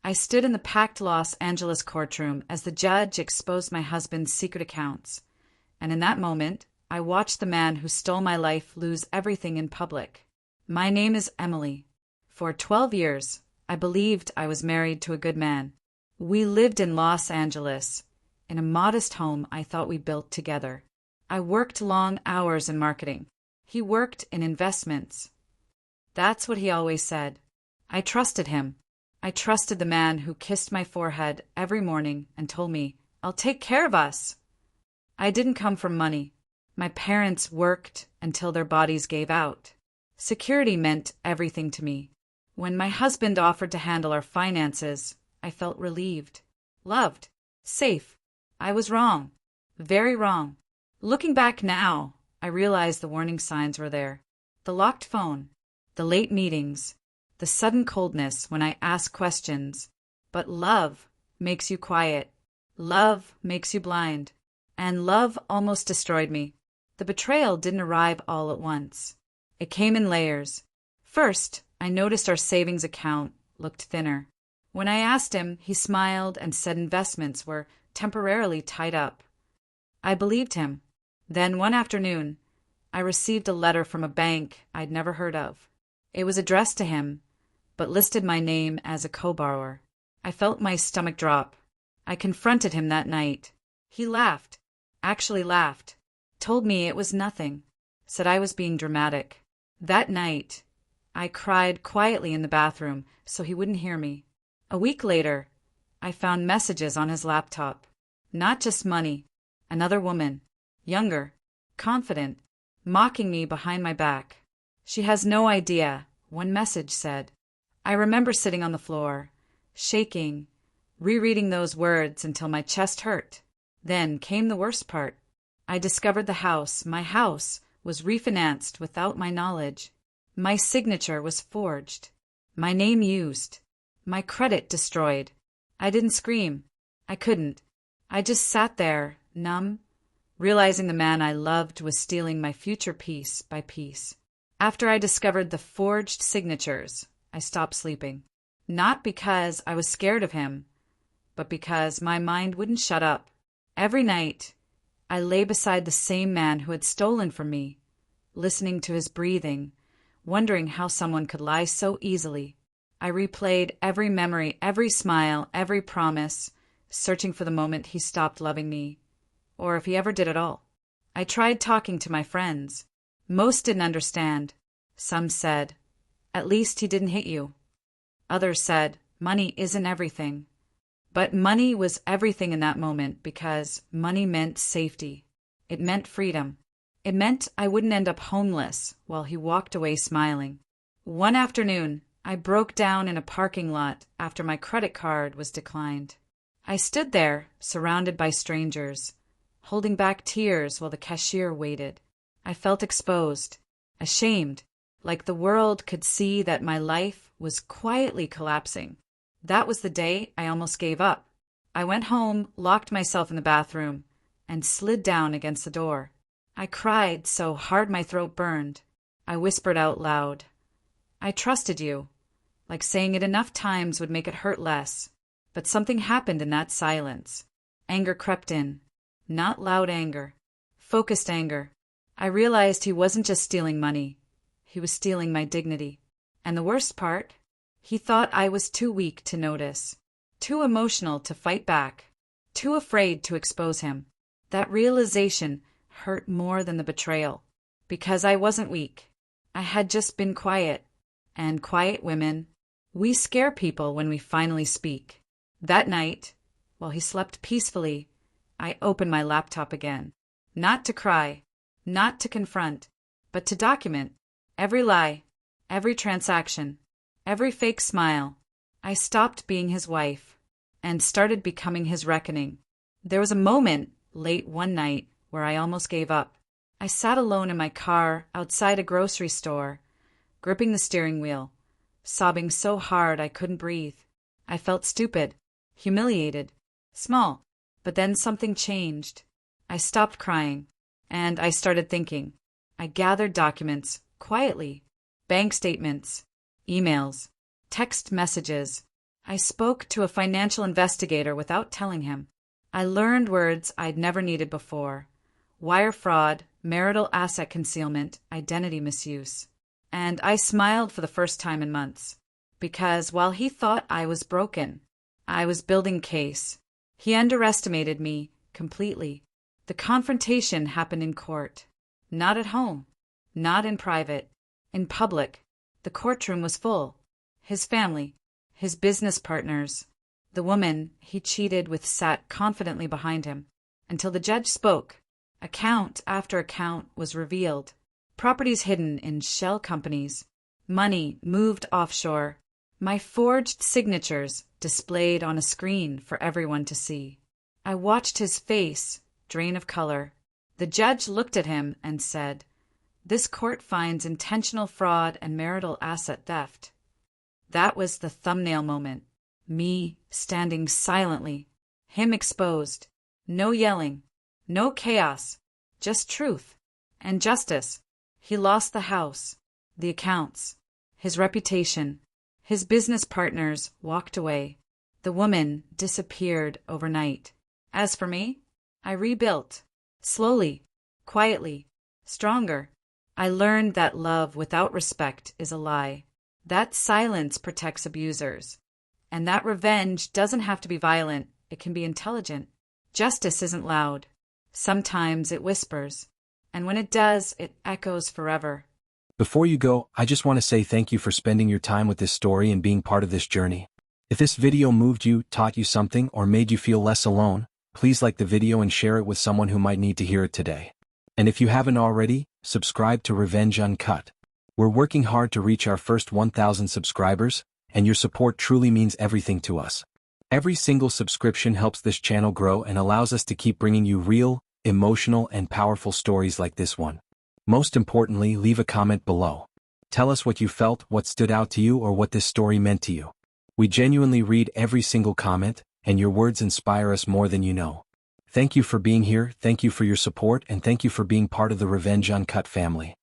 I stood in the packed Los Angeles courtroom as the judge exposed my husband's secret accounts, and in that moment, I watched the man who stole my life lose everything in public. My name is Emily. For 12 years, I believed I was married to a good man. We lived in Los Angeles, in a modest home I thought we built together. I worked long hours in marketing. He worked in investments. That's what he always said. I trusted him. I trusted the man who kissed my forehead every morning and told me, "I'll take care of us." I didn't come from money. My parents worked until their bodies gave out. Security meant everything to me. When my husband offered to handle our finances, I felt relieved, loved, safe. I was wrong, very wrong. Looking back now, I realized the warning signs were there. The locked phone, the late meetings, the sudden coldness when I asked questions. But love makes you quiet. Love makes you blind. And love almost destroyed me. The betrayal didn't arrive all at once. It came in layers. First, I noticed our savings account looked thinner. When I asked him, he smiled and said investments were temporarily tied up. I believed him. Then one afternoon, I received a letter from a bank I'd never heard of. It was addressed to him, but listed my name as a co-borrower. I felt my stomach drop. I confronted him that night. He laughed, actually laughed, told me it was nothing, said I was being dramatic. That night, I cried quietly in the bathroom so he wouldn't hear me. A week later, I found messages on his laptop. Not just money, another woman, younger, confident, mocking me behind my back. She has no idea, one message said. I remember sitting on the floor, shaking, rereading those words until my chest hurt. Then came the worst part. I discovered my house, was refinanced without my knowledge. My signature was forged. My name used. My credit destroyed. I didn't scream. I couldn't. I just sat there, numb, realizing the man I loved was stealing my future piece by piece. After I discovered the forged signatures, I stopped sleeping. Not because I was scared of him, but because my mind wouldn't shut up. Every night, I lay beside the same man who had stolen from me, listening to his breathing, wondering how someone could lie so easily. I replayed every memory, every smile, every promise, searching for the moment he stopped loving me, or if he ever did at all. I tried talking to my friends. Most didn't understand. Some said, "At least he didn't hit you." Others said, "Money isn't everything." But money was everything in that moment because money meant safety. It meant freedom. It meant I wouldn't end up homeless while he walked away smiling. One afternoon, I broke down in a parking lot after my credit card was declined. I stood there, surrounded by strangers, holding back tears while the cashier waited. I felt exposed, ashamed, like the world could see that my life was quietly collapsing. That was the day I almost gave up. I went home, locked myself in the bathroom, and slid down against the door. I cried so hard my throat burned. I whispered out loud, "I trusted you," like saying it enough times would make it hurt less. But something happened in that silence. Anger crept in. Not loud anger. Focused anger. I realized he wasn't just stealing money. He was stealing my dignity. And the worst part? He thought I was too weak to notice, too emotional to fight back, too afraid to expose him. That realization hurt more than the betrayal, because I wasn't weak. I had just been quiet, and quiet women, we scare people when we finally speak. That night, while he slept peacefully, I opened my laptop again, not to cry, not to confront, but to document every lie, every transaction, every fake smile. I stopped being his wife and started becoming his reckoning. There was a moment late one night where I almost gave up. I sat alone in my car outside a grocery store, gripping the steering wheel, sobbing so hard I couldn't breathe. I felt stupid, humiliated, small. But then something changed. I stopped crying, and I started thinking. I gathered documents, quietly, bank statements, emails, text messages. I spoke to a financial investigator without telling him. I learned words I'd never needed before: wire fraud, marital asset concealment, identity misuse. And I smiled for the first time in months. Because while he thought I was broken, I was building case. He underestimated me completely. The confrontation happened in court. Not at home. Not in private. In public. The courtroom was full. His family. His business partners. The woman he cheated with sat confidently behind him. Until the judge spoke. Account after account was revealed. Properties hidden in shell companies. Money moved offshore. My forged signatures displayed on a screen for everyone to see. I watched his face drain of color. The judge looked at him and said, "This court finds intentional fraud and marital asset theft." That was the thumbnail moment. Me standing silently. Him exposed. No yelling. No chaos. Just truth. And justice. He lost the house. The accounts. His reputation. His business partners walked away. The woman disappeared overnight. As for me, I rebuilt. Slowly. Quietly. Stronger. I learned that love without respect is a lie. That silence protects abusers. And that revenge doesn't have to be violent. It can be intelligent. Justice isn't loud. Sometimes it whispers. And when it does, it echoes forever. Before you go, I just want to say thank you for spending your time with this story and being part of this journey. If this video moved you, taught you something, or made you feel less alone, please like the video and share it with someone who might need to hear it today. And if you haven't already, subscribe to Revenge Uncut. We're working hard to reach our first 1,000 subscribers, and your support truly means everything to us. Every single subscription helps this channel grow and allows us to keep bringing you real, emotional, and powerful stories like this one. Most importantly, leave a comment below. Tell us what you felt, what stood out to you, or what this story meant to you. We genuinely read every single comment, and your words inspire us more than you know. Thank you for being here, thank you for your support, and thank you for being part of the Revenge Uncut family.